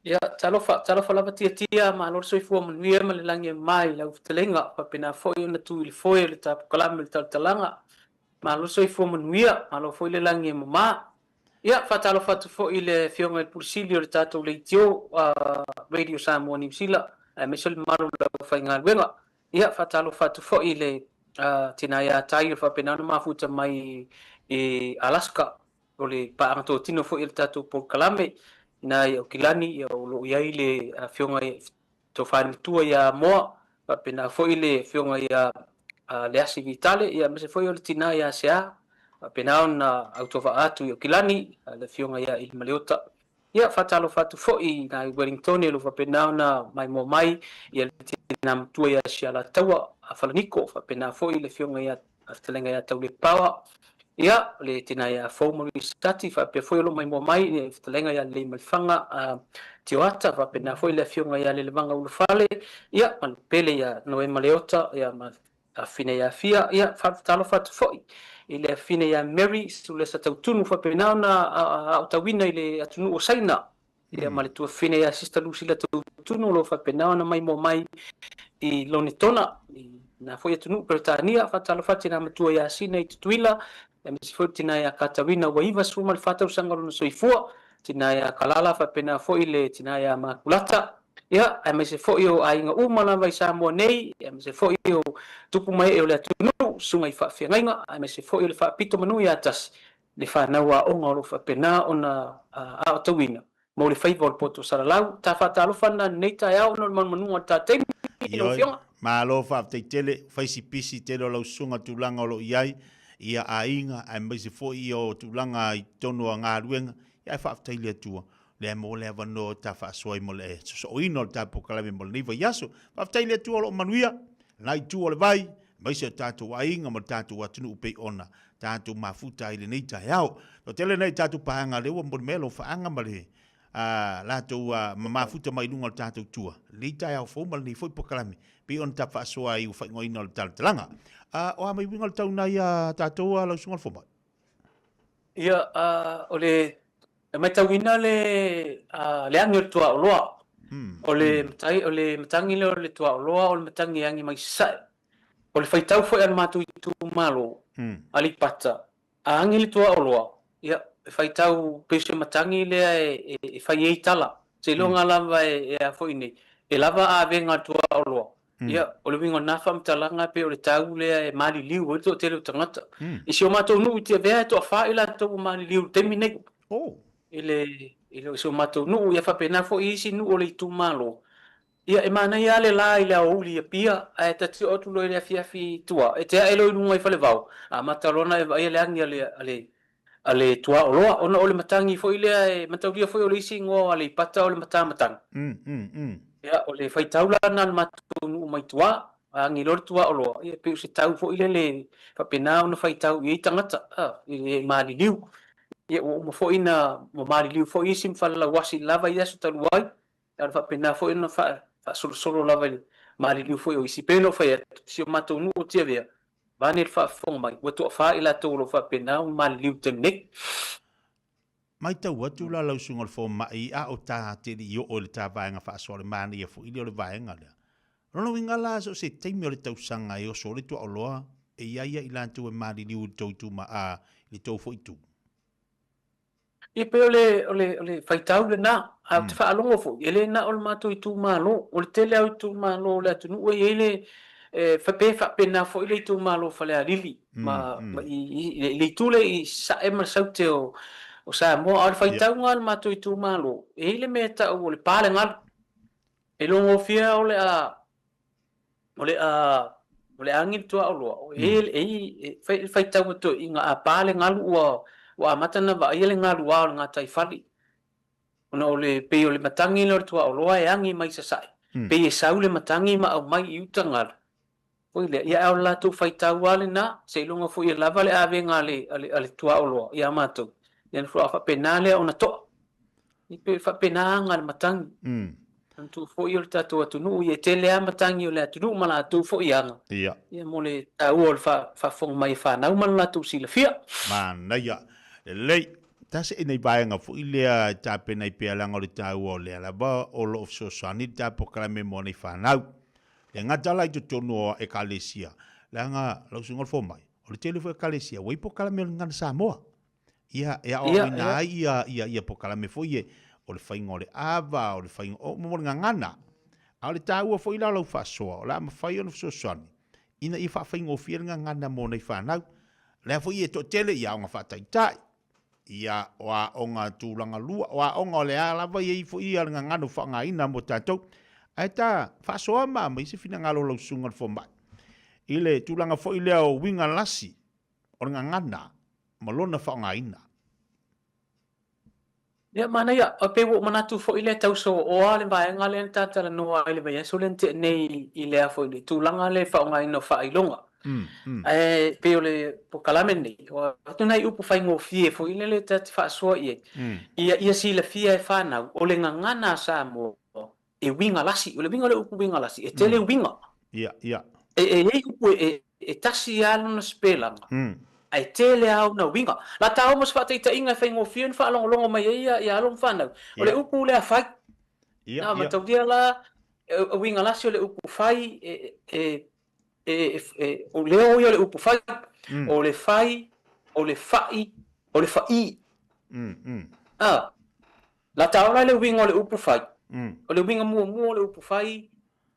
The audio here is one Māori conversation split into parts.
Ya talo fa lava tia ma lor soifua manuia ma le langi mai lau telenga pa pena foi na tu il foi le tap kalam le talanga ma lor soifua manuia ma lo foi le langi ma ya fa talo fa tu foi le fionga il pulsilio le tato le tio radio Samoa New Zealand me sol maru la fa ngal wenga ya fa talo fa tu foi le tinaya tai fa pena ma futa mai Alaska o le pa angato tino foi il tato por kalame na ia o kilani ia o lo ia ile fionga to fai tua ia moa pa pena foi le fionga ia le asi vitale ia me se foi o le tina ia sea pa pena ona auto va atu ia kilani le fionga ia il maleota ia fatalo fatu foi na Wellington ia lo fa pena ona mai mo mai ia le tina tua ia sia la taua a falaniko fa pena foi le fionga ia telenga ia tau le pawa ia le tina ia formal stati fa pe foi lo mai mo mai e telenga ia le malfanga tioata fa pena foi le fionga ia le vanga ulu fale ia mal pele ia no e maleota ia ma fine ia fia ia fa talo fa foi ile fine ia Mary sule sa tautunu fa pena na autawina ile atunu o saina ia mal tu fine ia sister Lucy la tautunu lo fa pena na mai mo mai i lonitona na foi atunu Britania fa talo fa tina matua ia sina i tuila me se foi tina ia katawina waiva suma le fata usanga lona soifua tina ia kalala fa pena foi le tina ia makulata ia me se foi o ainga uma la vai Samoa nei me se foi o tupu mai e le tunu sunga i fa fianga me se foi le fa pito manu ia tas le fa na wa onga lo fa pena ona a tawina mo le faiva o poto salalau ta fa talo fa na nei ta ia ona manu ta tem no fianga ma lo fa te tele fa si pisi tele lo sunga tulanga lo iai ia ainga ai mai se foi o tulanga i tonu nga ruenga ia fa tele tua le mo le vano ta fa soi mo le so ino ta pokalame mo ni va yaso fa tele tua lo manuia lai tua le vai mai se tatu ainga mo tatu atunu pe ona tatu mafuta ile nei ta yao lo tele nei tatu panga le mo melo fa anga male la tu mafuta mai lunga tatu tua le ta yao fo mo ni foi pokalame pe on ta fa soi u fa ngoino talanga o mai wingal tau na ia tatu la sungal fo mai ia ole mai tawina le angel tua loa ole mtai ole mtangi le tua loa ole mtangi angi mai sai ole fai tau foi al matu tu malo ali pata angel tua loa ia fai tau pese matangi le e fai e tala se longa lava e foi ni e lava a venga tua loa ia ole wingo na fam talanga pe ole tau le mali liu o to tele tangata e se o mato nu te ve to fa ila to mali liu temine ile so mato nu ia fa pena fo isi nu ole tu malo ia e mana ia le la ile o uli pia e ta ti o tu lo ile fia fi tua e te elo nu ngai fale vau a matalona e le angi ale tua o loa ona ole matangi fo ile e mataulia fo ole isi ngo ale pata ole matang ia ole fai taula na matu nu mai tua angi lor tua o loa ia pe se tau fo ile le fa pena ona fai tau i tangata e mali liu ia mo fo ina mo mali liu fo isim fala wasi lava ia su taluai ar fa pena fo ina fa solo lava mali liu fo isi peno fa ia si o mato nu tia vea vanel fa fo mai o to fa ila to lo fa pena mali liu temnek mai tau atu la lau sungal fo mai a o ta te di o le ta vaenga fa so le mani e fo ile le vaenga le rono winga la so se teimi o le tau sanga e o so le to o loa e ia ila tu e mali liu tu ma a le to fo itu e pe ole fai tau le na a te fa alongo fo ele na ol mato i tu malo o le tele au tu malo le tu nu ele fa pena fo ile tu malo fa le alili ma le tu le i sa e ma sau te o sa mo al fai tau ngal mato i tu malo ele meta o le pale ngal e longo fia ole angil tu alo ele fai tau to inga a pale ngal wa matana va ile nga luwa nga tai fali ona ole pe ole matangi lor tua oloa e angi mai sasai pe e saule matangi ma au mai utangal oile ia ola tu fai tawale na se longa fu ia lava le ave nga ale tua oloa ia mato len fu fa penale ona to i pe fa penanga matangi tu fo ia tatu atu nu ia tele a matangi ole atu nu mala tu fo ia ia mole ta ol fa fong mai fa na mala tu silafia man na ia lei tase nei baenga fu ilea tape nei pealanga o le tau o le alaba o lo of sosani tapo kalame mo nei whanau. Le ngata lai tu tono e kalesia. Le anga lau sungol fo mai. O le telefo e kalesia. Wai po kalame o ngana Samoa. Ia o ina ia po kalame fo ie. O le whainga o le ava, o le whainga o mo ngana. A le tau o fo ila lau whasoa. O la ma whai o sosani. Ina i whainga o whianga ngana mo nei whanau. Le fo ie to tele ia o ngā whataitai. Ia wa onga tūlanga lua, wa onga le ala vai i fo ia nga nganu whanga ina mo tātou. Ai tā, whasoa maa mai se whina ngalo lau sunga fo mai. I le tūlanga fo i lea o winga lasi, o nga ngana, malona whanga ina. Ya mana ya, o pe wo manatu fo i lea tau so o ale mai ngale tātara noa i le mai, so le te nei i lea fo i le tūlanga le whanga ina whailonga. Pe o le po kalame nei, o atu nai upu whaingo fie fo i le tati whaasua ie. Ia si la fia e whanau, o le ngangana sa mo e winga lasi, o le winga le upu winga lasi, e tele winga. Ia. E upu e tasi alo na spelanga. Ai tele au na winga. La tau mas whataita inga whaingo fie, wha alongo mai ia along whanau. O le upu le a whai. Na matau dia la, o winga lasi o le upu whai, o leo ia le upu whai, o le whai, o le whai, o le whai. La tau lai le winga o le upu whai. O le winga mua o le upu whai,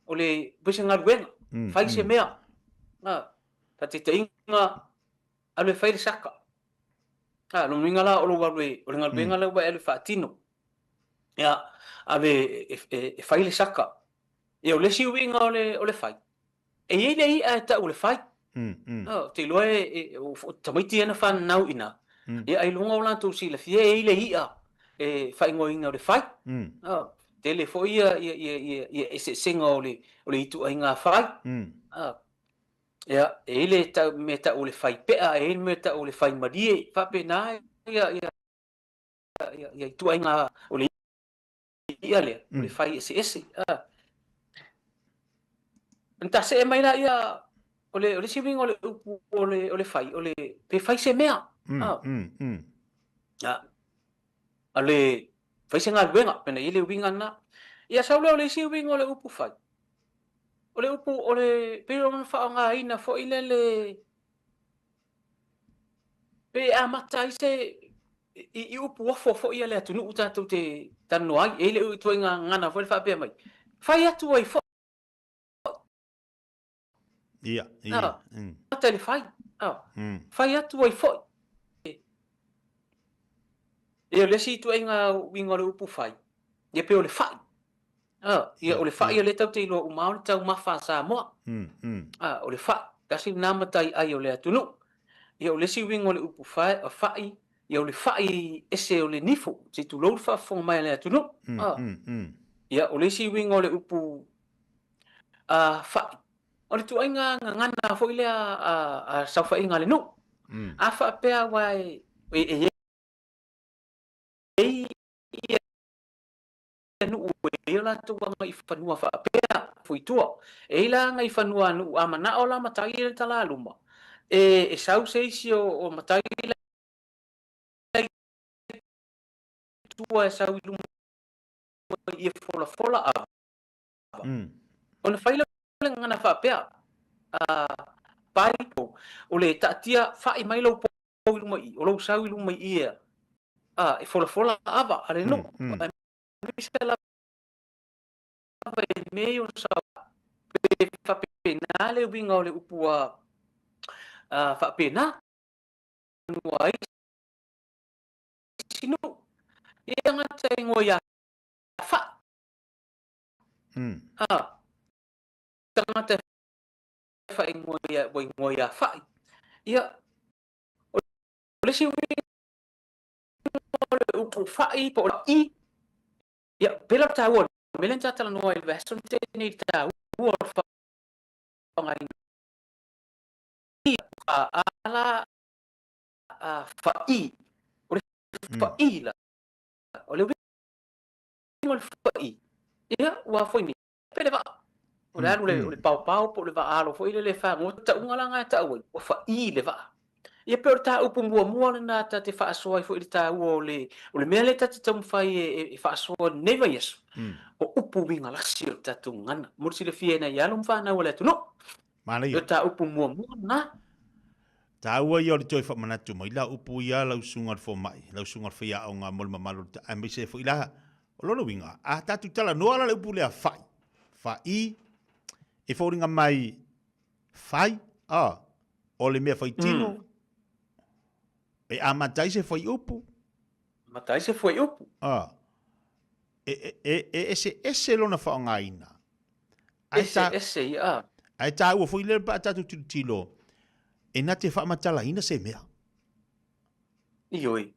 o le bise ngā ruenga, whai se mea. Ta te inga, a le whai le saka. Lo winga la o le ngā ruenga le wai le whaatino. Ia, a le whai le saka. Ia o le si winga o le whai. E ei le i a ta o le whai. Te loe o tamaiti ana whanau ina. Ia ai lunga o lantou si le fie ei le i a whai ngoinga o le whai. Te le fo ia e se senga o le itu ai ngā whai. Ia e le ta me ta o le whai pea, e me ta o le whai marie, whape nā ia itu ai ngā o le ia le, o le whai ese. Nta se mai la ia o le siwing o le upu o le whai, o le pe whai se mea. A le whai se ngā ruenga, pena i le winga na. Ia saule o le siwing o le upu whai. O le upu, o le pero na wha ngā ina fo i le pe a mata i se i upu wafo fo i le atunu utatou te tanu ai, e le uitua ngā ngana fo le wha pia mai. Whai atu ai fo. Ia. Mata le whai. Whai atu ai fo. E o le si tu ai ngā winga le upu whai. Ia pe o le whai. Ia o le whai o le tau te ilo umau le tau mawha sa moa. O le whai. Kasi namatai ai o le atunu. Ia o le si winga o le upu whai. Ia o le whai ese o le nifu. Si tu lou wha fonga mai le atunu. Ia o le si winga o le upu whai. O le tu ai ngana fo i le a sauwha inga le nu. A wha pea wai nu e la tu nga I whanua whaapea fuitua. E la nga I whanua nu a mana o la matai e tala luma. E sau se isi o matai la tua e sau I luma I fola a. O na whaila ngana whaapea pai po. O le tatia whai mai lau po I luma I. O lau sau I luma I e. E fola ava. Ale no. Misela me o sa pena le winga o le upua fa pena no ai sino ia nga te ngoia fa tanga te fa ngoia fa ia o le si winga o le upu fa I po I ia pela tau Melen tatala no il veston te ni ta uor fa ngai ala fa I o le fa I la o le o fa I ia wa foi ni pele va o le pau po le va alo foi le fa mo ta unga langa ta o fa I le va Ia pe o ta upu mua na ta te whaasoa i fo i ta ua o le mea le tati tamu whai e whaasoa neva yesu. O upu winga lasi o tatu ngana. Mursi le fie na ialum whanau le atu. No, Mana o ia. ta upu mua na. Ta ua ia o le toi whamanatu mai. La upu ia lau sungar fo mai. Lau sungar fia o ngā molma malo. A mai se fo ilaha. O lolo winga. A tatu tala noa la upu lea whai. Whai. E fōringa mai whai. O le mea whai tino. E a matai se whai upu. Matai se foi upu. Ese lona whaonga ina. Ese ia. Ai tā ua fo ile pa tatu tilo. E na te whaamatala ina se mea. Ioi.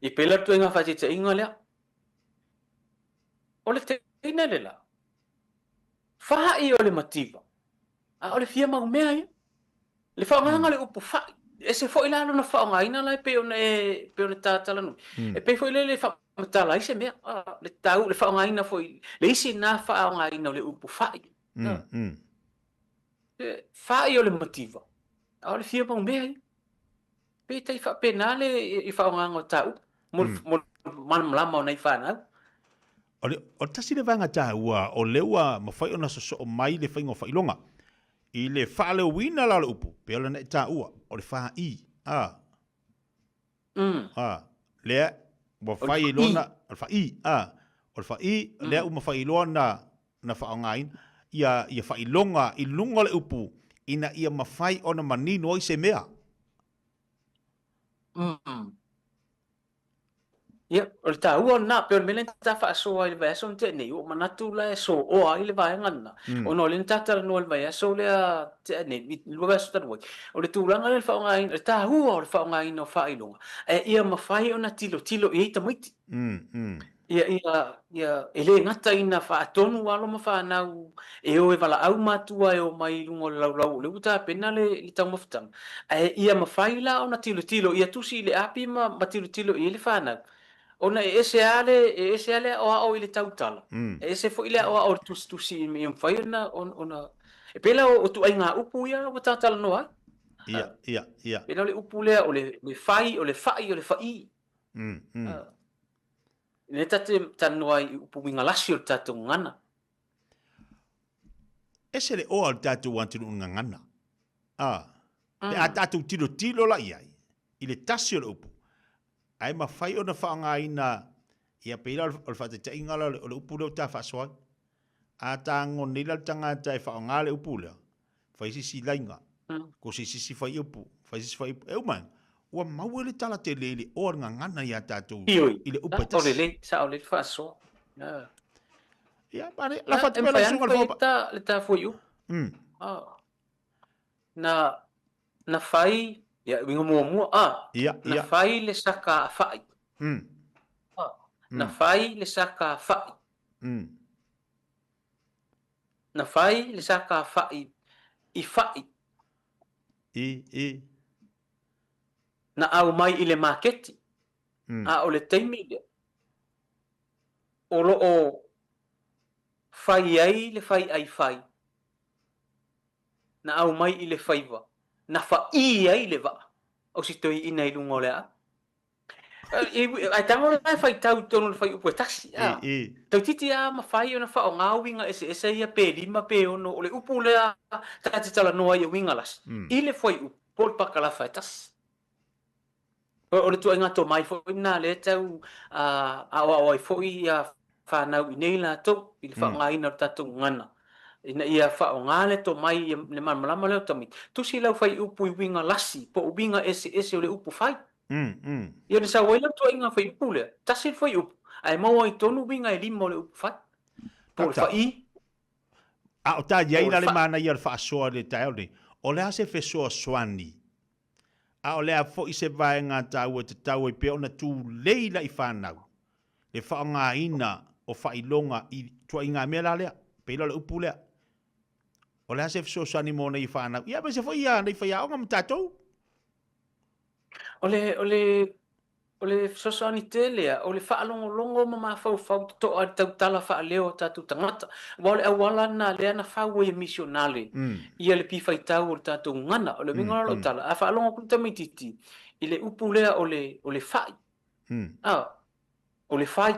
I pela tu inga whati te inga lea. O le te ina le la. Wha i o le mativa. A o le fia mau mea ia. Le whaonganga le upu whai. E se fo ila na whaonga ina lai pe ona tātala nu. E pe fo ila le whamatala i se mea. Le tau le whaonga ina fo le isi nā whaonga ina le upu whai. Whai o le mativa. A o le fia mau mea ia. Pe tai whapena le i whaonga ngā tau. Manamlama o nei whanau. O tasi le vanga tā ua o leua ma whai ona so o mai le whaingo whailonga. I le whaale wina la le upu. Pe ola nei tā ua. O le wha i. Lea, wa whai i lona. O le wha i. O le wha i. Lea uma whai i lona na whaongain. Ia whai longa i lunga le upu. Ina ia ma whai ona manino i se mea. Ia, o le tāua na, pe o le mele ta whaasoa i le vai aso te nei, o manatu la e so o ai le vai ngana. O no le tatara no le vai aso le a te nei, lua vai aso taruai. O le tūranga le whaonga ina, le tāua o le whaonga ina o whailonga. E ia ma whai o na tilo i eita maiti. Ia, ele ngata ina whaatonu walo ma whanau, e o e wala au matua e o mai lungo le lau, le uta pena le tau mawhitanga. E ia ma whai la o na tilo, ia tusi le api ma tilo i le whanau. Ona ese ale o ile tautala. Ese fo ile o tusi mi fai na ona e pela o tu ai nga upu ia o tautala no ai. Ia. Pela le upu le o le fai o le fai. Ne tate tanu ai upu winga lasi o tatu ngana. Ese le o al tatu wantu ngana. Le tatu tilo la iai. Ile tasi o le upu. Ai ma fai ona whaanga ina ia peila o le whatete ingala o le upu leo ta whasoai. A ta ngonila tangata e whaanga le upu leo. Whai sisi lainga. Ko sisi whai upu. Whai sisi whai upu. Euman, ua maua le tala te lele o nga ngana ia tātou. I le upa tas. O lele, sa o le whasoa. Ia, pare, la whatepela la sunga le whopa. Le ta fui u. Na whai... Ia, winga mua. Na whai le saka whai. Na whai le saka whai. Na whai le saka whai. I whai. Na au mai i le maketi. A o le teimi le. O lo o whai ai le whai ai whai. Na au mai i le whaiwa. Na whai ai le wa. O si toi ina i lungo lea. Ai tango le whai tau tonu le whai upo e taksi. Tau titi a ma whai o na wha o ngā winga ese ia pe lima pe ono. O le upu lea tati tala noa i winga las. I le whai upo pol pakala whai tas. O le tua inga to mai fo ina le tau a o ai fo i a whanau i nei la tau. I le wha ngā ina o tatu ngana. Ina ia wha o ngale to mai le malama leo tamit. Tusi lau whai upu i winga lasi, po u winga ese o le upu whai. Ia le sa waila tua inga whai upu lea, tasi whai upu. Ai maua i tonu winga e lima o le upu whai. Po le whai. O ta iaila le mana ia le wha soa le tae ni. O lea se fe soa swani. O lea fo i se vae ngā tau e te tau e peo na tū leila i whanau. Le wha ngā ina o whai longa i tua inga mea la lea. Peila le upu lea. O lea se so sani mo nei whanau. Ia, pa se fo ia nei whai aonga mtatou. O le o le fesoasoani tele a o le fa'alogologo ma mafaufau toto'a le tautala fa'aleo o tatou tagata ua o le auala na lea na fau ia misionale ia le pifaitau o le tatou gana o le viga o la'u tala a fa'alogo kulu tamaitiiti i le upu lea o le fa'i o le fai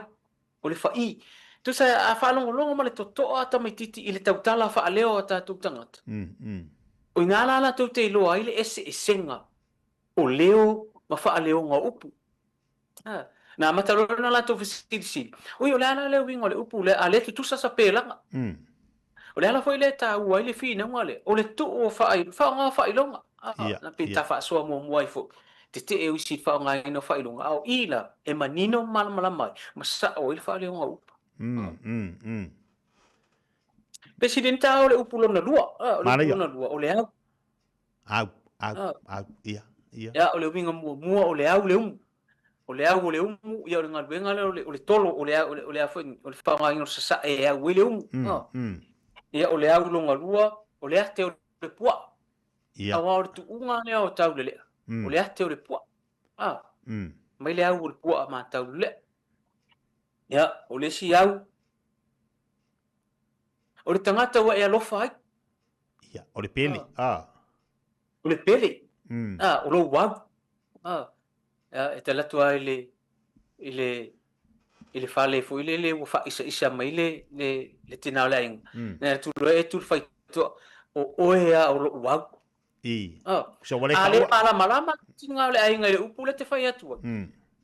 o le fa'i tusa a fa'alogologo ma le toto'a tamaitiiti i le tautala fa'aleo o tatou tagata o inga la latou te iloa ai le ese esenga o leo ma fa'aleoga o upu na matalona latou fesilisili ui o le ala le uiga o le upu le a le tutusa sa pelaga o le ala foi le tāua ai le finauga le o le tu'u o fa'aoga fa'ailoga na pe tafa'asoa muamua ai fo'i te o isi fa'aogaina o fa'ailoga a o ila e manino malamalama ai ma sa'o ai le fa'aleoga o upu Presidente o le upu lona lua o le upu lona lua o le au ia o le uiga muamua o le au le umu o le au o le umu ia o le galuega le o le tolo o le au foi o le fa'aogaina o sasa'e e au ai le umu ia o le au loga lua o le ate o le pua'a auā o le tu'uga lea o taulelea o le ate o le pua'a mai le au o le pua'a mataulelea ia o le si au o le tagata ua e alofa ai ia o le pele o le pele o lou au e talatu ai i le fale foi le ua fa'isa'isa mai le tinao leaiga na tuluai e tulufaito'a o oe a o lo'u au a le malamalama tiga o le aiga i le upu le te fai atu ai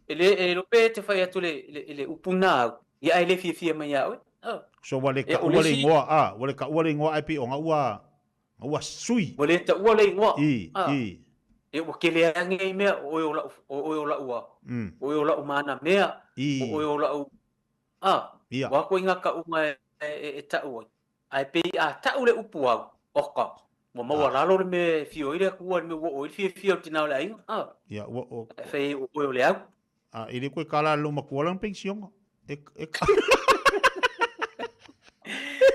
e lope te fai atu le upu na au ia ai le fiafia mai a oe so wale ka wale ngoa wale ka wale ngoa ai pi o ngua sui wale ta wale ngoa e o ke le ange mea o o la ua o la umana mea o la wa ko inga ka uma e ta ua ai pe a ta ule upu au oka mo mo wala lo me fio ile ku me o fio tina le ai ya o fe o le au ile ko kala lo ma ko lan pension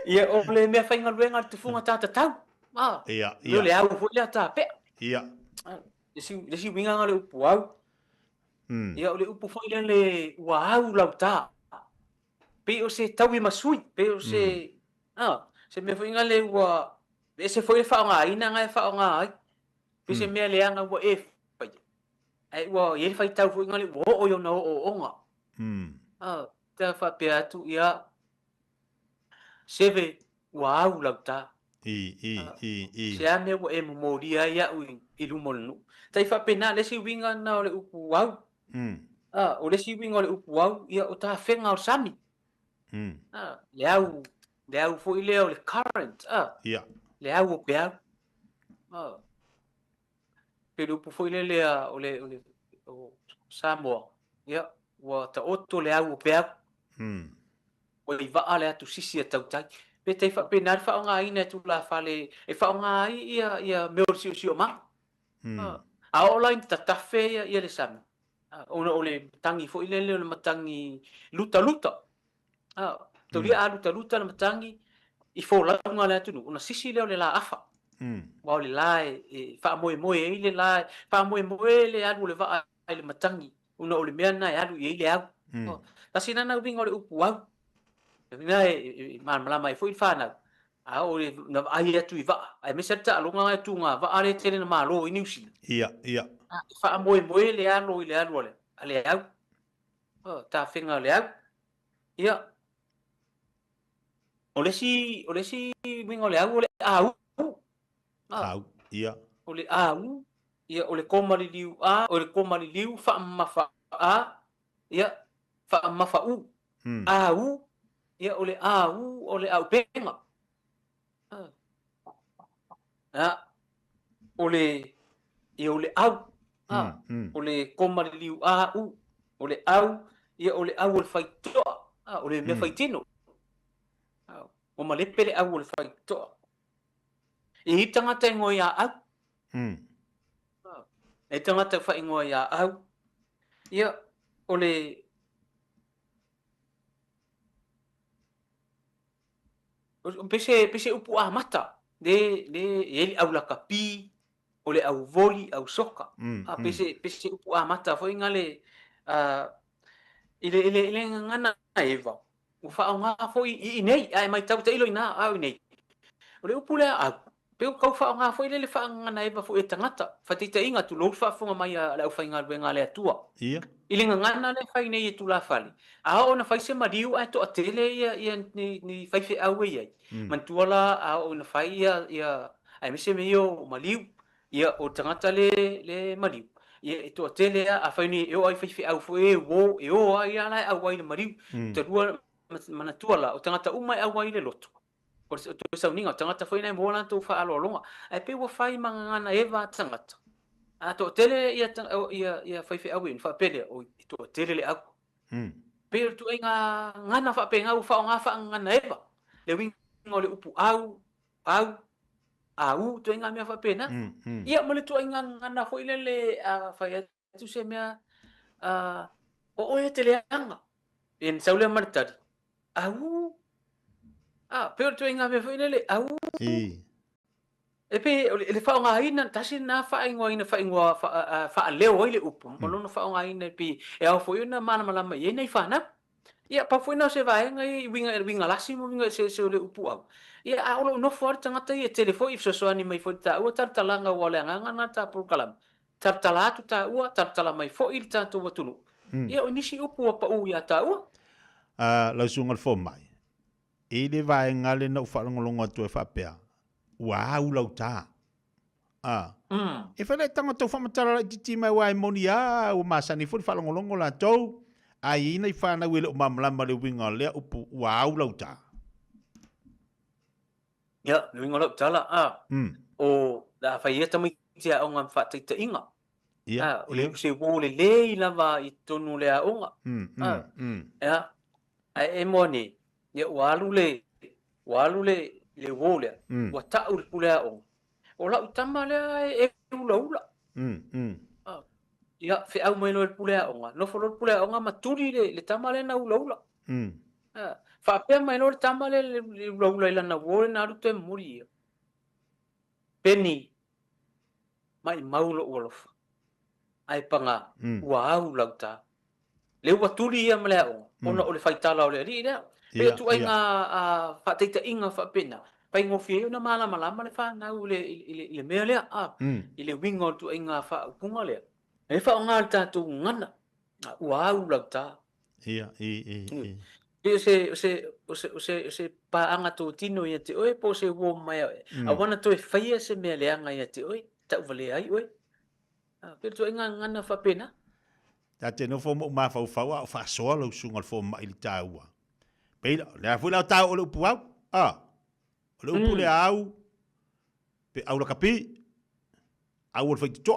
ia o le mea fa inga luenga te funga tata tau ia le au fo le ta pe ia le si winga ngale upu au ia o le upu foi le ua au lauta pe o se tawi masui pe o se se me foi ngale ua se foi fa nga ina nga fa nga ai pe se me le anga ua e ai ua ye fai tau foi ngale o yo no o onga ta fa pe atu ia seve ua au lauta se ane ua e momoria ia i lumonu tai fa pena le si winga na o le upu au o le si winga o le upu au ia o ta fenga o sami le au fo ile o le current le au o pe au pe le upu fo ile le o le Samoa ia wa ta otto le au o pe au o i va ale atu sisi e tautai pe te fa pena fa nga ina tu la fale e fa nga ia me o si o ma a online tatafe ia le sami ona o le tangi fo ile le matangi luta to lia luta na matangi i fo la nga le atu ona sisi le o le la afa wa le la e fa moe ile la fa moe le adu le va le matangi ona o le mea na adu i le au tasina na winga o le upu au na malama e foi fana a o na ai atu i va ai me seta longa atu nga va ale tele na malo i niusi ia fa moe le alo i le alo ale au ta finga le au ia o le si winga le au le au ia o le au ia o le komali liu o le komali liu fa mafa ia fa mafa au ia o le au penga o le au o le komali liu o le au ia o le au le faitoa o le me faitino o ma le pele au le faitoa i tangata ngoi a au e tangata fa ngoi a au ia o le pese upu a mata le ele au la kapi o le au voli au soka pese upu a mata foi ngale ile ngana eva o fa nga foi I nei ai mai tau te ilo ina au nei o le upule a pe o kau fa nga foi le fa ngana eva foi tangata fa te inga tu lo fa fonga mai le fa nga benga le atua Ia. ile ngana le fa nei tu la fali a ona fa se mariu a to atele ia ni fa fe au ia man tuala a ona fa ia ai me se me yo mariu ia o tangata le mariu ia to tele a fa ni eu ai fa au foi wo eu ai ala au ai le mariu te rua mana tuala o tangata umai au ai le loto o to sa ninga tangata foi nei mola to fa alo longa ai pe wo fai mangana eva tangata a to tele ia fa au in fa pele o to tele le aku pe tu inga ngana fa pe ngau fa nga fa ngana eva le wing le upu au tu inga me fa pena ia mo le tu inga ngana foi le fa ia tu se mea o tele anga en saule martari au pe tu inga me foi le au e pe le fa nga ina tasi na fa inga fa leo ile upu mo no fa nga ina pe e au foi na mana malama ye nei fa na ia pa foi na se vai ngai winga lasi mo winga se le upu au ia a lo no for tangata ia telefone so so ani mai foi ta o tartalanga wala nga na ta por kalam tartala tu ta o tartala mai foi il ta to watulu ia o nisi upu pa u ia ta o la sungal fo mai e le vai ngale no fa ngolonga tu fa pea wow lau ta e fa le tanga to fa matara ti mai wai monia o masani fo fa ngolongo la to ai nei fa na wele o mamlama le winga le upu wow lau ta ia le winga lau ta la o la fa ia tamai tia o ngam fa te inga ia o le se wo le lava I tonu le a onga ia ai e moni ia walu le wo le wa ta ul pule a onga o la utama le e ula ia fe au mai no pule a onga no fo pule a onga maturi le tama le na ula fa pe mai no tama le ula ila na wo na ru te muri peni mai maulo wolof ai panga wa au lauta le wa tuli ia male o ona o le faitala o le ri le pe tu ai nga fa te inga fa pena pai ngo fie na mala le fa na le me le ile wingo tu ai nga fa kunga le e fa nga ta tu ngana wa au lauta ia se pa anga tu tino ia te oi po se wo mai a wana to e faia se me le anga ia te oi ta vale ai oi pe tu ai nga ngana fa pena ta te no fo mo ma fa fa so lo sunga fo ma il taua pe le fu la tau o le pu au o le pu le au pe au la kapi au o fa to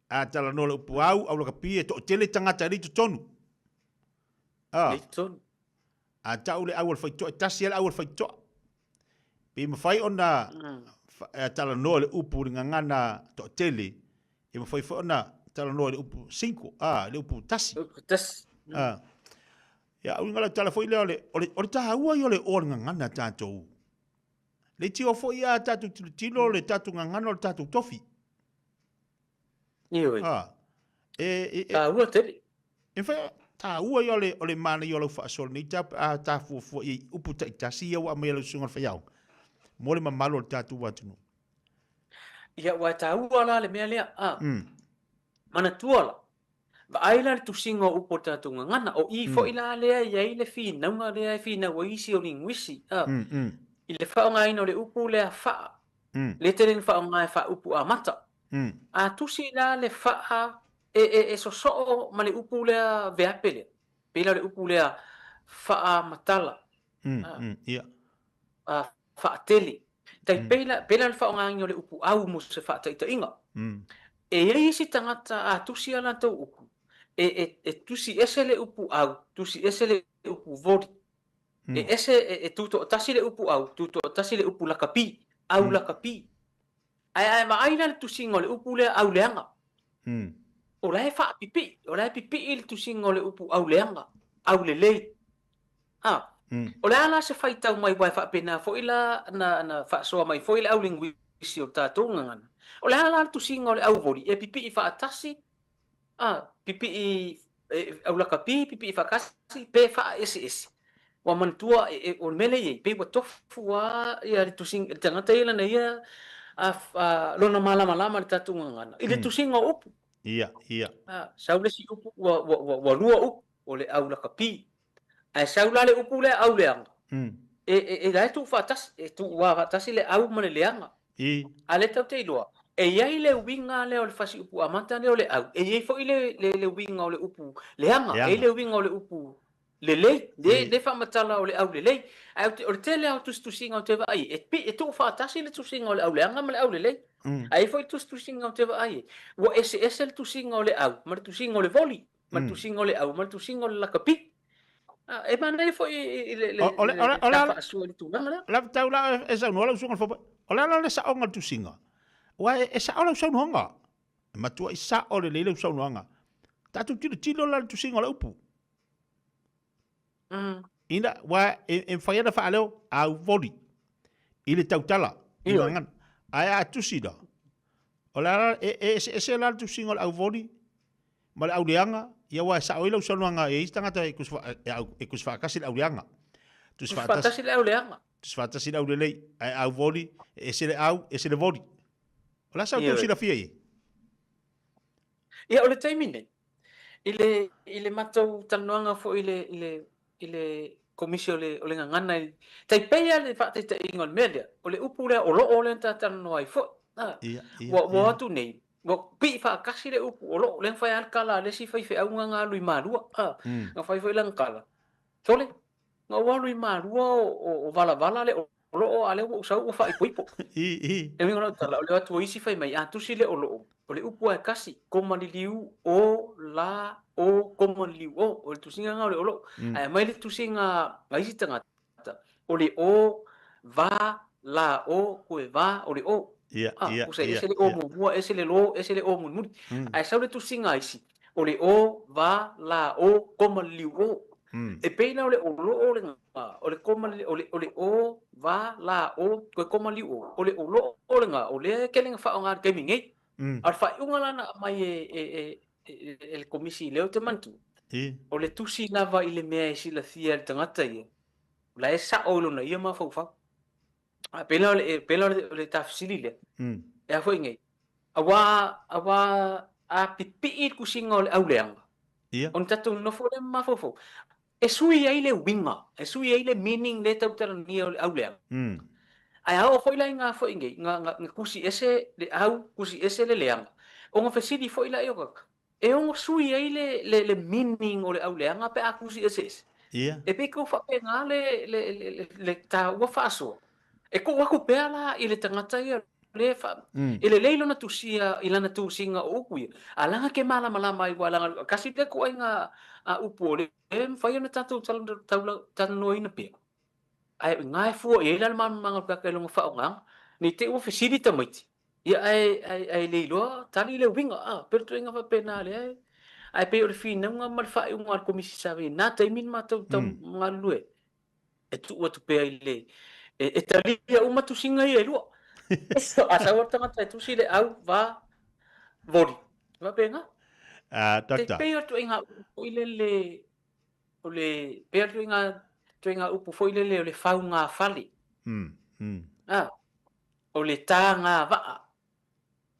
a tala no le pu au la kapi e to tele tanga tari to tonu a tau le au fa to tasi le au fa to pe ma fai ona tala no le upu ngana to tele e ma fai ona tala no le upu 5 le upu tasi ya u ngala tala foi le o ta ua yo le o ngana tato le tio foi ya tatu tilo le tatu ngana le tatu tofi Ioi. Ta ua te. En fa ta ua yo le mana yo le fa sol ni ta fu i upu tasi ya wa me le sunga fa yau mo le mamalo le tatu wa tunu ya wa ta ua la le me le mana tuala ba aila tu singo upo tatu ngana o I fo ila le ya ile fi na nga le fi na wa isi o lingwisi ile fa nga ino le upu le fa le tele fa nga fa upu a mata a tu si la le fa e so ma le upu le veapele pela le upu le fa matala ia fa tele tai pela le fa nga ino le upu au mo se fa tai inga e isi tangata a tu si ala to upu e tu si ese le upu au tu si ese le upu vori e ese e tuto tasi le upu au tuto tasi le upu la kapi au la kapi ai ma aina le tu singo le upu le au leanga o la fa pipi il tu singo le upu au leanga au le o la ala se fai tau mai wai fa pena fo ila na fa so mai fo ila au linguisi o tatou ngana o la ala tu singo le au vori e pipi fa tasi pipi au la kapi pipi fakasi pe fa ese wa mantua o mele ye pe wa tofu wa ia le tusing tangata ila na ia lona malama le tatu ngana ile tusinga upu Ia, ia. saule si upu wa lua upu o le au la kapi ai saula le upu le au leanga e la tu fatas tu wa fatas le au mane leanga ale tau te iloa e iai le winga le o le fasi upu amanta le o le au e iai fo le winga o le upu leanga e le winga o le upu le de fa matala o le au le ai o le tele au tu singa o te vai e tu fatas le tu singa o le au leanga ma le au le ai foi tu singa o te vai wa ese le tu singa o le au ma tu singa o le voli ma tu singa o le au ma tu singa o le lakapi e mana foi le tafa su le tu la tau la e sa no la sunga fo ola la sa onga tu singa wa e sa ola sa no nga ma tu sa o le le sa no nga ta tu tilo la tu singa la upu ina wa en fa ya fa leo au voli ile tau tala ngan ai a tu sida ola e la tu singa au voli ma au leanga ia wa sa oila sa no nga e istanga ta e kusfa kasi au leanga tu sfata si le au leanga Sfata sila ule lei au voli ese le voli. Ola sa tu sila fia ye. Ia ole taimine. Ile matou tanoanga fo ile komisio ole ngana tai peia le fa te ingol media ole upu le o le tano ai fo. Wa tu nei. Wa pi fa kasi le upu o le fa al kala le si fa fe au nga lui malua. Nga fa fe lang kala. Tole. Nga wa lui malua o vala le o ale o sa o fa ipo. E ngona tala ole atu isi fa mai atu si le o le upu ai kasi komaliu o la o komaliu o le tusinga nga o le ai mai le tusinga ngai si tanga o le o va la o ko va o le o o se ese le o mo ese le lo ese le o mo ai sa le tusinga isi o le o va la o komaliu o e peina o le o le o le komali o le o va la o ko komaliu o le o le nga o le kelenga fa nga ke mingi al fa unga lana mai el komisi leo te mantu o le tusi lava i le mea si la fia le tangata ia la e sa o lona ia ma fau fau pela le tafsiri le e a foi ngai awa a pipi i kusinga o le au leanga on tatu no fo le ma fau e sui ai le winga e sui ai le meaning le tau tara ni o le au leanga ai ao foi la nga foi ngai nga kusi ese le au kusi ese le leanga o nga fesidi foi la yo e o sui ai le meaning o le au leanga pe a kusi ese e pe ko fa pe nga le ta wa faso e ko wa ko pe ala i le tangata ia le fa ile leilo na tusia ilana tu singa o ku ala ke mala mai wala kasi te ko nga a upo le fa yo na tatu tanu ina pe ai ngai fu e la manga ka ke longa fa nga ni te o fesidi ta mai ia ai leilo tali le winga per tu nga fa pena le ai pe o fina nga mal fa un ar komisi sabe na te min ma tu nga lue e tu o tu pe ile e tali uma tu singa ia lu asa o tanga tu si le au va voli va pena te pe o tu nga o ile le o le pe tu nga upu foi le fa nga fali o le tanga va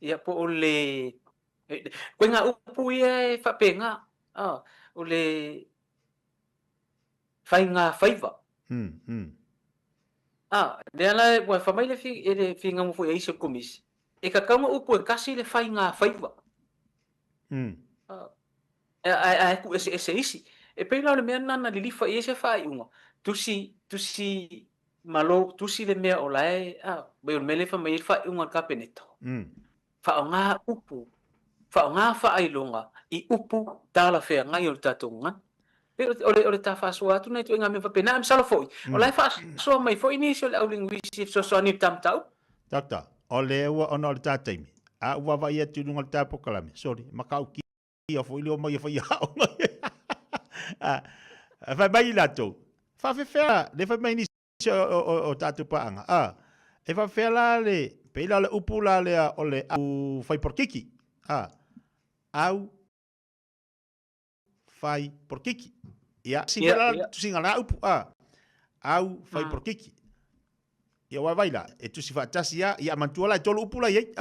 ia po o le ko nga upu ia fa penga o le fai nga faiva le ala wa fa mai le fi nga mo foi iso komis e ka kama upu e kasi le fai nga faiva ai ku ese isi e pe la le mea nana li fa ese fai unga tusi malo tusi le mea olai be o mele fa mai fa unga ka peneto fa nga upu fa nga fa ai longa i upu tala fe nga yo tatunga ole ta fa so atu nei tu nga me fa pena am sala foi olai fa so mai foi ni so au linguisi so ni tam tau tata ole wa ona le tatai a wa va ia tu ngal ta pokalame sorry makau ki ia foi lo mai fa ia fa mai la to fa fe le fa mai ni o tatu paanga e fa fe la le pe la le upu la le ole au fai por kiki au fai por kiki. Ia si Ia, vela ia. tu singa la upu au fai por kiki. Ia wa vaila e tu si fa tasi ia mantua la tolu upu la ye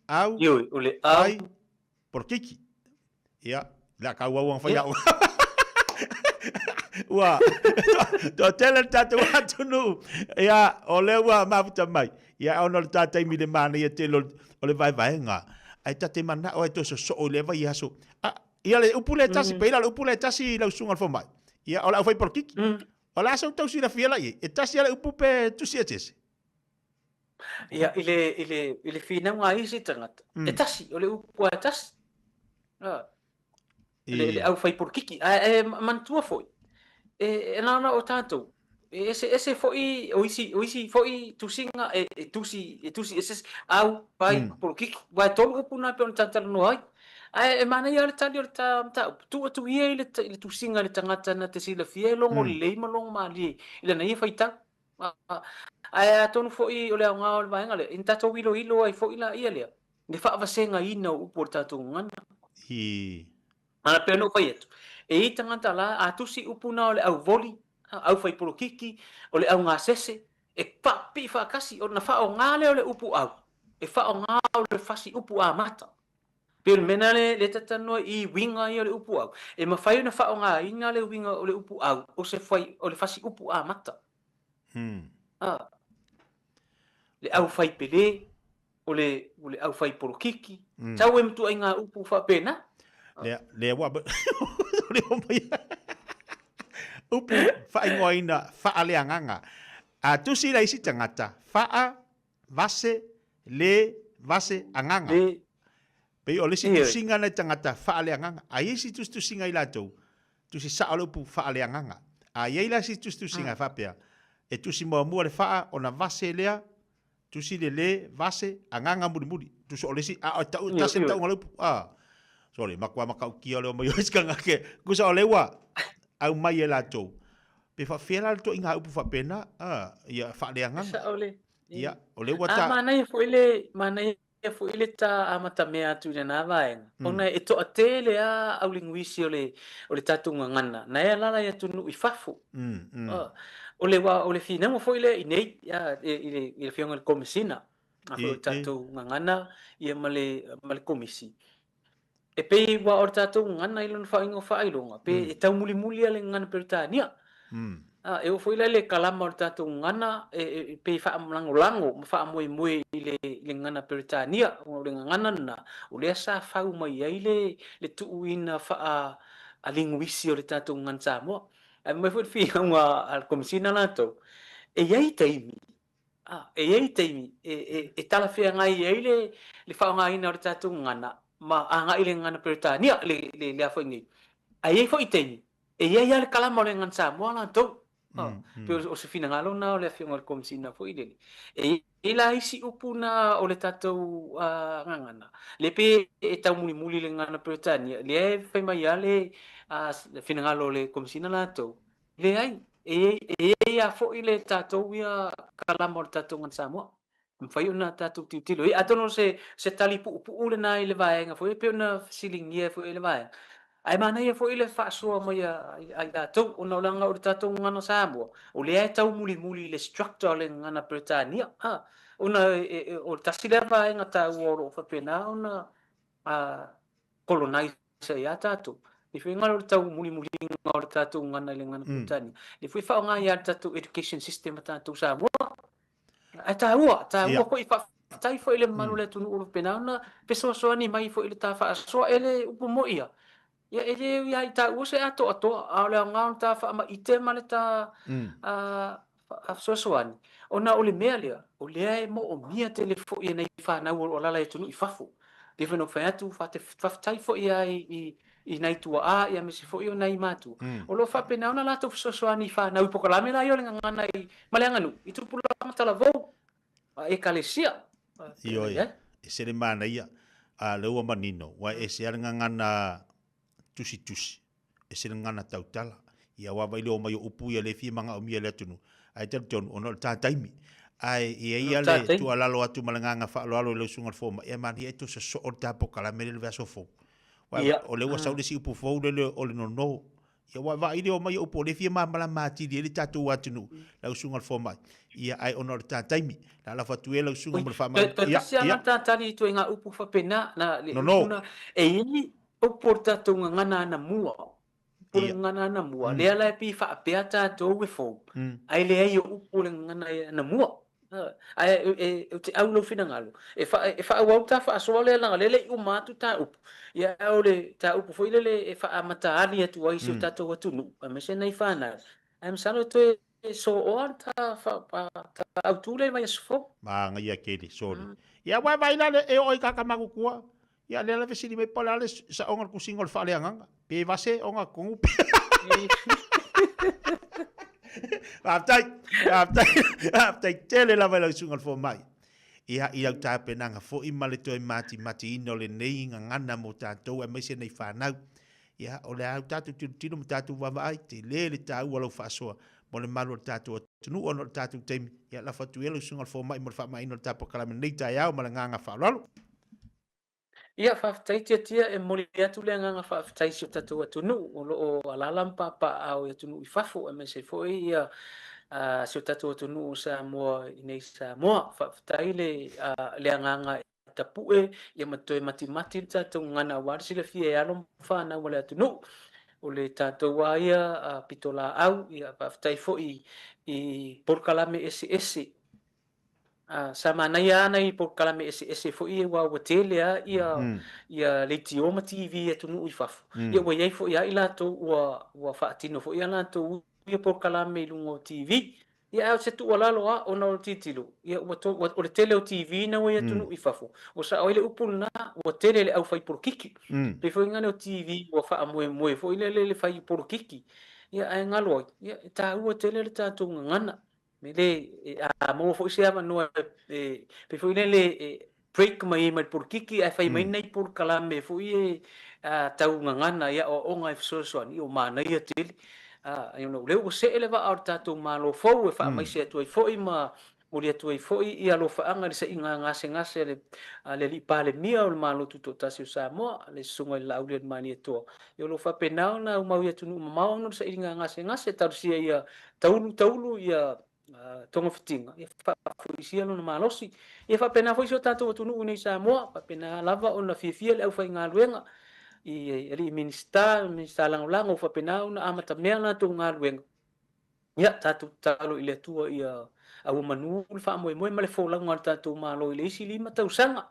au Ioi, ole au. fai por kiki. Ia la ka wa fai au. Wa to tele tatu atu nu ia ole wa mafuta mai. Ia ono tata mi de mana ia telo ole vai nga. Ai tate mana o to so o le vai aso. Ia le upule tasi peila le upule tasi la sunga fo mai. Ia ola fai por kiki. Ola so tau si la fiela ye. E tasi ala upupe tu si etes. Ia ile fina nga isi tangata. E tasi ole upu a tasi. Le au fai por kiki. Mantua foi. E nana o tātou. Ese foi oisi foi tusinga tusi ese au pai por kiki. Vai tolu upu na pe on tantala no ai. E mana ia le tali o le ta tu ia le tusinga le tangata na te sila fielo mo le malong mali. Ile na ia fai ta. Ai tonu foi o le nga o le vai ngale. In tātou ilo ai foi la ia le. Ne fa vasenga ina upu o tātou ngana. Mana pe no fai etu. E i tangata la a tusi upuna o le au voli, au fai polo kiki, o le au ngā sese, e papi whakasi o na whao ngāle o le upu au. E whao ngā o le whasi upu a mata. Pio mena le tatanoa i winga i o le upu au. E ma whai na whao ngā inga le winga o le upu au, o se whai o le whasi upu a mata. Le au whai pele, o le au whai polo kiki. Tau e mtu ai ngā upu whapena. Le wa le mai upu fa ingoina fa aleanganga a tu si la isi tangata fa vase anganga pe o le si tu singa na tangata fa aleanganga a isi tu singa ila tu si sa upu fa aleanganga a ye la si tu singa fa pea e tu si mo le fa ona vase lea tu si le vase anganga muri tu so le si a ta se ta upu sorry, makua makau kia leo mai oiskanga ke. Kusa o lewa, au mai e la tau. Pe fa fela to inga upu fa pena, ia fa leanganga. Sa ole. Ia, o lewa ta. Mana ia fo ile ta amata mea tu na vaenga. Ona e to atele au linguisi o le tatu ngana. Na ia lala ia tunu I fafu. O le fina mo fo ile inei ile fionga le komisina. A fo tatu ngana ia male komisi. E pe wa o tātou ngana ilon whaingo whailonga. Pe e tau muli ale ngana peritania. E o fwila le kalama o tātou ngana e pe wha lango wha moe le ngana peritania. O le ngana na. O le asa whau mai ai le tuuina wha a linguisi o le tātou ngana Samoa. E mai fwit whia unga al komisina nato. E iei taimi. E tala whia ngai ai le whao ngaina o le tātou ngana. Ma anga ile ngana peritania le afo ngi ai fo iteni e ia le kalama le ngan Samoa la to pe o se fina ngalo na le afio ngal komsina fo ile e ila isi upuna o le tatou ngana le pe e tau muli le ngana peritania le fe mai ale fina ngalo le komsina la to le ai e afo ile tatou ia kalama le tatou ngan Samoa Mfai una tatu tilo. Atono se tali pu le na ile vaenga foi pe una silingia foi ile vaenga. Ai mana ia foi ile fa so mo ia ai tatu una langa o tatu ngana Samoa. O le ai tau muli le structure le ngana Britania. Una o tasile vaenga ta uoro fa pena una colonize ia tatu. Ni foi ngalo tau muli ngalo tatu ngana le ngana Britania. Ni foi fa nga ia tatu education system tatu Samoa. Taua ko I tai fo ile manu le tunu ulu penana peso so ni mai fo ile ta fa so ele upu mo ia ya ele ya ta use ato ale ngau ta fa ma ite male ta so ani ona ole melia ole mo o mia telefo ia nei fa na o la tunu I fafu even of atu fa te fa tai fo ia I nai tua ia me se fo ia nai matu o lo fa pena ona la to so ani fa na upo kala me na yo ngana I malanganu itu pula tala vo e kalesia Io e se le mana ia a le ua manino wa e se ala ngana tusi e se le ngana tautala ia wa vai lo mai upu ia le fi manga o mia le tunu ai te ton ono ta taimi ai ia le tu ala lo atu malanga fa lo le sunga fo e mani e tu se so o ta po kala me le vaso fo Ia. o le ua sau le si upu fau le o le nono. Ia wa va ile o mai upo le fia mala mati le tatu atunu. La usunga fo mai. Ia ai ona le tataimi. La fatu ela usunga mo fa mai. Ia. Ia ana tatani tu nga upu fa pena na le No. e ini o porta tu ngana na mua. Pule ngana na mua. Le ala pi fa pe ata to we fo. Ai le ai o pule ngana na mua. Ai te au no fina ngalo. E fa wa ta fa so le la le u matu ta up. Ia o le ta up fo ile e fa amata ali atu ai se ta to watu nu. Me se nei fa na. Am sano to so o ta fa ta au tu le mai so. Ma nga ia kele sorry. Ia wa vai la e o ka kamaku kua. Ia le la vesi me pala le sa onga ku single fa le anga. Pe vase onga ku. Aptai tele la vai la sungal fo mai. Ia ta penanga fo I male to mati ino le nei ngana mo tatou e mese nei whanau. Ia o le au tatu tino mo tatou wawai te le tau walo whasoa. Mo le malu o tatou tunu ono o tatou teimi. Ia la fatu elu sungal fo mai mo le wha ino tapo kalame nei tai au ma le nganga whalalo. Ia whaftai tia e moli atu le nganga whaftai si o tatou atunu. O alalam papa au atunu I whafo e mese fo ia si o tatou atunu sa moa I nei sa moa. Whaftai le nganga tapue ia matoe mati tatou ngana warisi le fia e alom whana mo le atunu. O le tatou ia pitola au ia whaftai fo I porkalame ese. Sama na ia na I porkalame ese fo I wa tele ia le tioma TV atunu I whafu. Ia wa iai fo ia I lato wa whaatino fo ia lato ia porkalame lungo TV. Ia au se tu walalo a ona o titilo. Ia o le tele o TV na wa ia tunu I whafu. O sa oile upul na wa tele le au whai porkiki. Pe fo ingane o TV wa wha moe fo ile le whai porkiki. Ia ai ngalo ia ta ua tele le tatou ngana. Mele mo fo sia no pe fo le break mai por kiki ai fai mai nei por kalame fo I tau ngana ia o ngai so I o mana ia tele you know le o se ele va arta to malo fo e fa mai se to fo I ma o le to fo I ia lo fa anga se inga ngase le li pale mia o malo tu tasi sa mo le sunga la u le mani to yo lo fa penau na o mau ia tunu mau no se inga ngase tar sia ia taulu ia tonga fitinga ia isia no malosi ia fa pena foi so tatou tunu nei sa mo fa pena lava ona fifia le au fai ngaluenga I ri minista langolango fa pena ona amata mea na tu ngaluenga ia tatou talo ile tua ia au manu fa mo male fo la ngal tatou malo ile isi lima tau sanga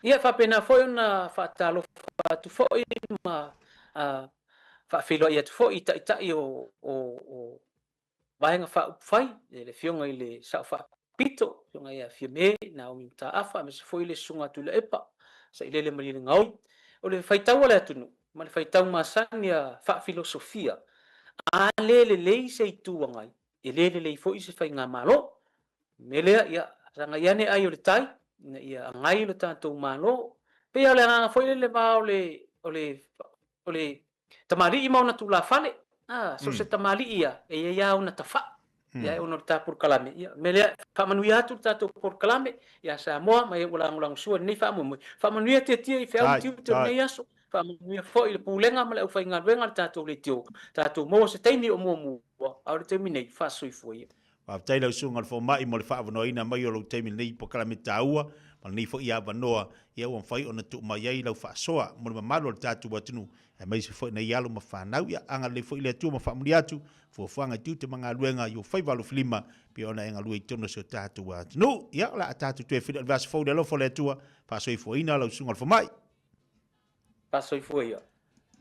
ia fa pena foi ona fa talo fa tu foi ma fa filo ia tu foi ita o vaenga fa fai le fionga I le sa fa pito fionga ia fiame na o mita afa me se foi le sunga tu le epa sa ile le mali ngau o le faitau le atunu ma le faitau masania fa filosofia a le se tuanga e le foi se fai nga malo me le ia ranga ia ne ai o le tai ia ngai le tatou malo pe ia le nga foi le ba o le tamari I mau na tu la fale so se tamali ia e ia una tafa ia ona ta por kalame ia mele fa manuia tu tatou por kalame ia sa moa mai ulang sua nei fa manuia te I fa tiu te nei aso fa manuia fo I pulenga male u fa inga venga tatou le tio tatou mo se taini o mo au te minei fa soi foi Wa taila usunga fo mai mo le fa no ina mai o lo te minei por kalame taua ma nei fo ia vanoa ia o fai ona tu mai ai lau fa soa mo le malo tatou watunu e mai se foi na yalo ma whanau ia anga le foi le tu ma whamuri atu fo whanga tu te mga luenga yo whai walu flima pe ona enga lui tono se tātu atu no ia la tātu tu e whina le vas fau le lo fo le tua pa soi fo ina lau sungal fo mai pa soi foi ia